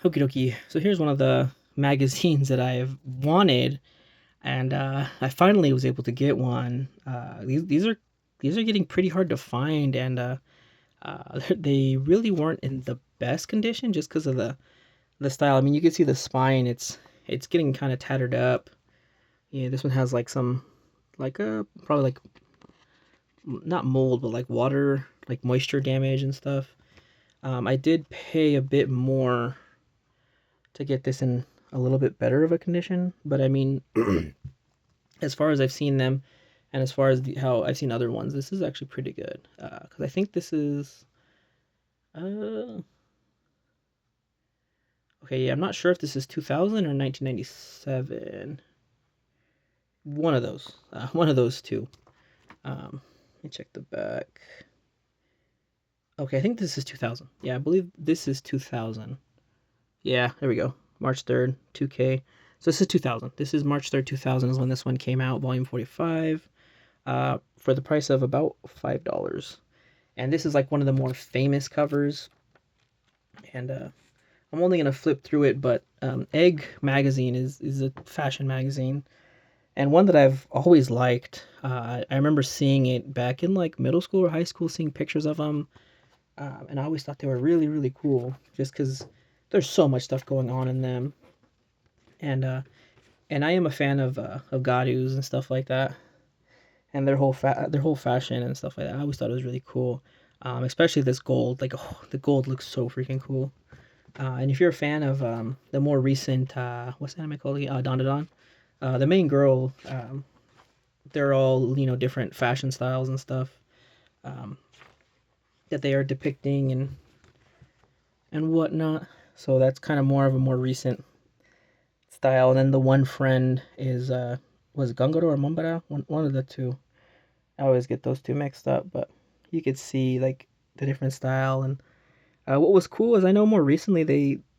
Okie dokie. So here's one of the magazines that I've wanted, and I finally was able to get one. These are getting pretty hard to find, and they really weren't in the best condition just because of the style. I mean, you can see the spine; it's getting kind of tattered up. Yeah, this one has like some like probably like not mold, but like water, like moisture damage and stuff. I did pay a bit more to get this in a little bit better of a condition. But I mean, as far as I've seen them, and as far as how I've seen other ones, this is actually pretty good. Because I think this is uh okay. Yeah, I'm not sure if this is 2000 or 1997. One of those. One of those two. Let me check the back. Okay, I think this is 2000. Yeah, I believe this is 2000. Yeah, there we go. March 3rd, 2K. So this is 2000. This is March 3rd, 2000 is when this one came out, volume 45. For the price of about $5. And this is like one of the more famous covers. And I'm only gonna flip through it, but Egg magazine is a fashion magazine and one that I've always liked. I remember seeing it back in like middle school or high school, seeing pictures of them, and I always thought they were really really cool, just because there's so much stuff going on in them. And and I am a fan of Gadus and stuff like that, and their whole fashion and stuff like that. I always thought it was really cool, especially this gold. Like, oh, the gold looks so freaking cool. And if you're a fan of the more recent, what's the anime called? Don Don. The main girl, they're all different fashion styles and stuff um, that they are depicting and whatnot. So that's kind of more of a more recent style. And then the one friend is was Gungoro or Mombara, one of the two. I always get those two mixed up, but you could see like the different style. And what was cool is I know more recently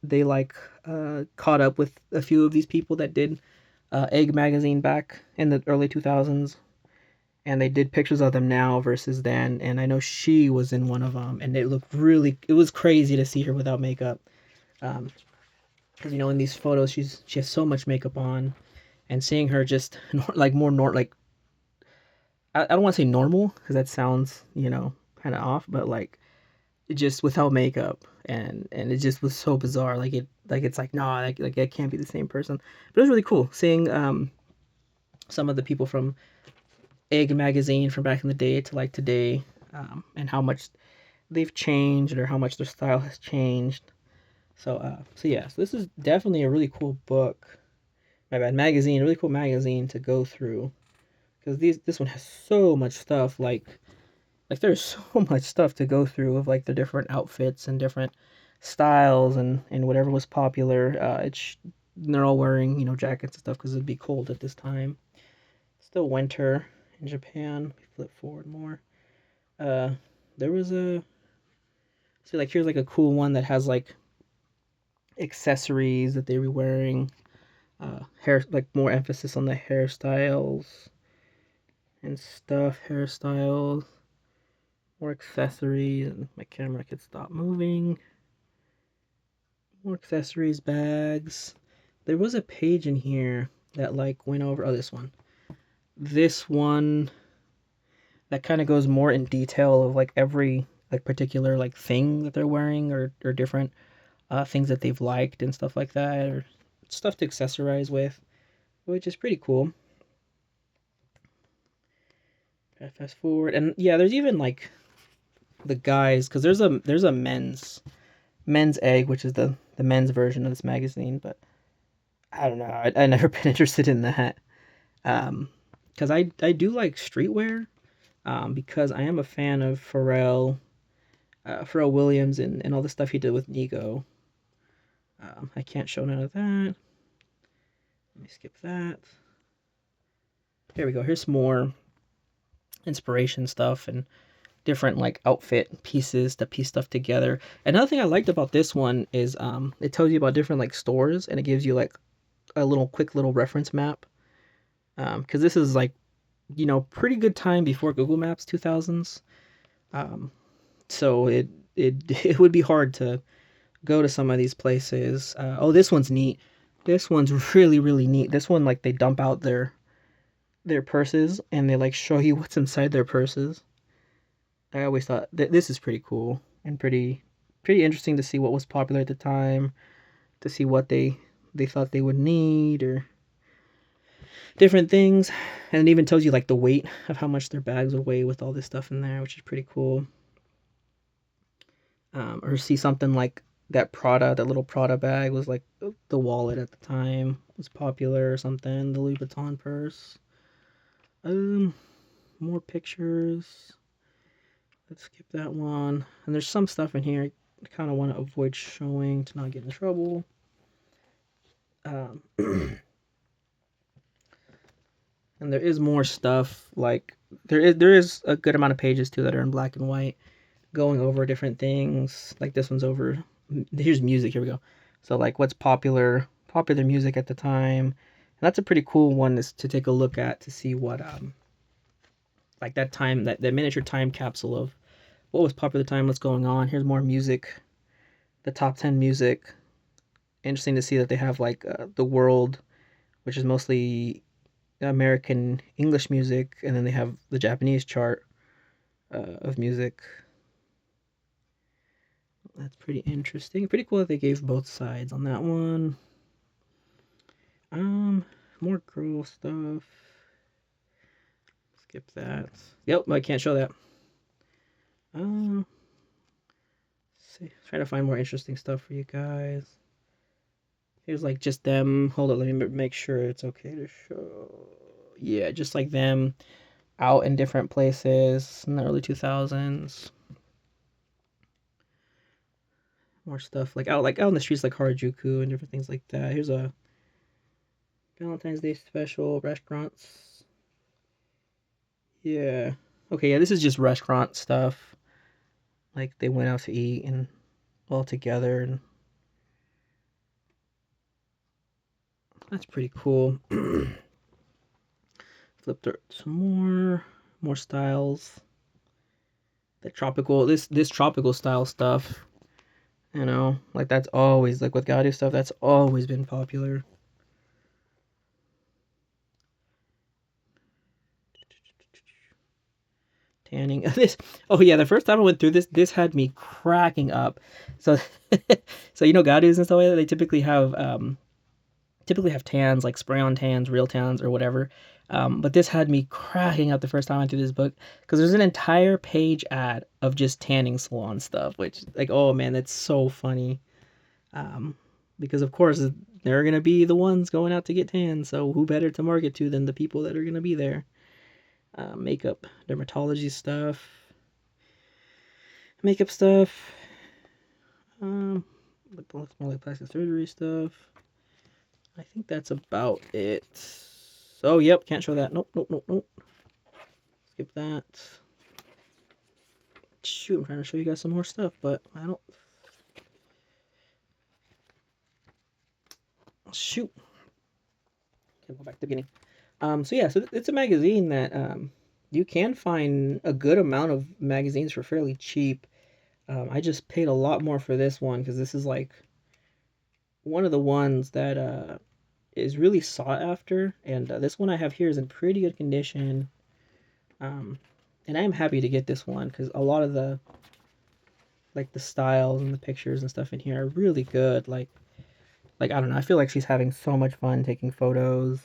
they like caught up with a few of these people that did Egg magazine back in the early 2000s, and they did pictures of them now versus then. And I know she was in one of them, and it was crazy to see her without makeup. Um, because in these photos she has so much makeup on, and seeing her just like more like I don't want to say normal because that sounds kind of off, but like just without makeup, and it just was so bizarre. It's like, no, like it can't be the same person. But it was really cool seeing some of the people from Egg magazine from back in the day to like today, and how much they've changed or how much their style has changed. So yeah, so this is definitely a really cool book. My bad, magazine, really cool magazine to go through, because this one has so much stuff. Like there's so much stuff to go through of like the different outfits and different styles and whatever was popular. They're all wearing jackets and stuff because it'd be cold at this time. Still winter in Japan. We flip forward more. Uh, there was a see like here's like a cool one that has like accessories that they were wearing. Hair, like more emphasis on the hairstyles and stuff. Hairstyles, more accessories, and my camera could stop moving. More accessories, bags. There was a page in here that like went over. Oh, this one. This one that kind of goes more in detail of like every like particular like thing that they're wearing, or different things that they've liked and stuff like that, or stuff to accessorize with, which is pretty cool. Fast forward, and yeah, there's even like the guys, because there's a men's egg, which is the men's version of this magazine, but I don't know. I never been interested in that. Um, because I do like streetwear. Because I am a fan of Pharrell Williams and all the stuff he did with Nigo. I can't show none of that. Let me skip that. Here we go. Here's some more inspiration stuff and different like outfit pieces to piece stuff together. Another thing I liked about this one is it tells you about different like stores, and it gives you like a little quick little reference map. Because this is like pretty good time before Google Maps 2000s. Um, so it it would be hard to go to some of these places. Oh, this one's neat. This one's really, really neat. This one, like, they dump out their purses and they like show you what's inside their purses. I always thought this is pretty cool and pretty interesting to see what was popular at the time, to see what they thought they would need or different things, and it even tells you like the weight of how much their bags would weigh with all this stuff in there, which is pretty cool. Or see something like that Prada, that little Prada bag was like the wallet at the time was popular or something. The Louis Vuitton purse. Um, More pictures. Let's skip that one. And there's some stuff in here I kind of want to avoid showing to not get in trouble. And there is more stuff like there is a good amount of pages too that are in black and white, going over different things. Like this one's over. Here's music. Here we go. So like what's popular music at the time. And that's a pretty cool one to take a look at to see what like that time that miniature time capsule of what was popular at the time, what's going on. Here's more music, the top 10 music. Interesting to see that they have like the world, which is mostly American English music, and then they have the Japanese chart of music. That's pretty interesting. Pretty cool that they gave both sides on that one. More girl stuff. Skip that. Yep, I can't show that. See, try to find more interesting stuff for you guys. Here's like just them. Hold on, let me make sure it's okay to show. Yeah, just like them out in different places in the early 2000s. More stuff like out in the streets like Harajuku and different things like that. Here's a Valentine's Day special restaurants. Yeah. Okay, yeah, this is just restaurant stuff. Like they went out to eat and all together, and that's pretty cool. Flip through some more styles. The tropical this tropical style stuff. You know, like that's always like with Gaudi stuff, that's always been popular. Tanning. This. Oh yeah, the first time I went through this had me cracking up. So, so you know, Gaudis and stuff like that, they typically have tans, like spray on tans, real tans, or whatever. But this had me cracking up the first time I went through this book because there's an entire page ad of just tanning salon stuff, which like, oh man, that's so funny. Um, because of course they're gonna be the ones going out to get tan, so who better to market to than the people that are gonna be there? Makeup, dermatology stuff, makeup stuff. More like plastic surgery stuff. I think that's about it. Oh, yep, can't show that. Nope, nope, nope, nope. Skip that. Shoot, I'm trying to show you guys some more stuff, but I don't. Shoot. Can go back to the beginning. So yeah, so it's a magazine that you can find a good amount of magazines for fairly cheap. I just paid a lot more for this one because this is like one of the ones that is really sought after, and this one I have here is in pretty good condition. And I'm happy to get this one because a lot of the styles and the pictures and stuff in here are really good. Like I don't know, I feel like she's having so much fun taking photos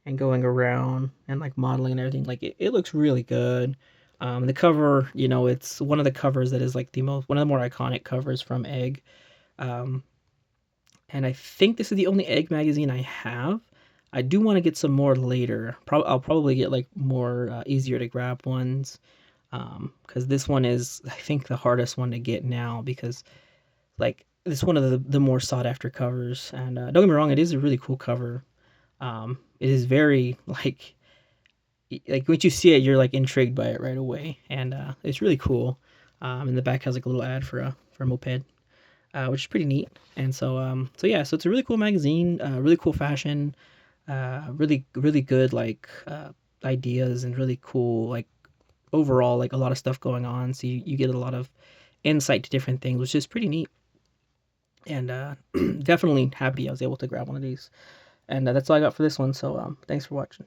and going around and like modeling and everything. Like it looks really good. The cover, you know, it's one of the covers that is like one of the more iconic covers from Egg. Um, and I think this is the only Egg magazine I have. I do want to get some more later. I'll probably get like more easier to grab ones, because this one is, I think, the hardest one to get now because like it's one of the more sought after covers. And don't get me wrong, it is a really cool cover. It is very like once you see it, you're like intrigued by it right away, and it's really cool. And the back has like a little ad for a moped, which is pretty neat. And so yeah, so it's a really cool magazine, really cool fashion, really good like ideas, and really cool like overall like a lot of stuff going on. So you get a lot of insight to different things, which is pretty neat. And definitely happy I was able to grab one of these. And that's all I got for this one. So thanks for watching.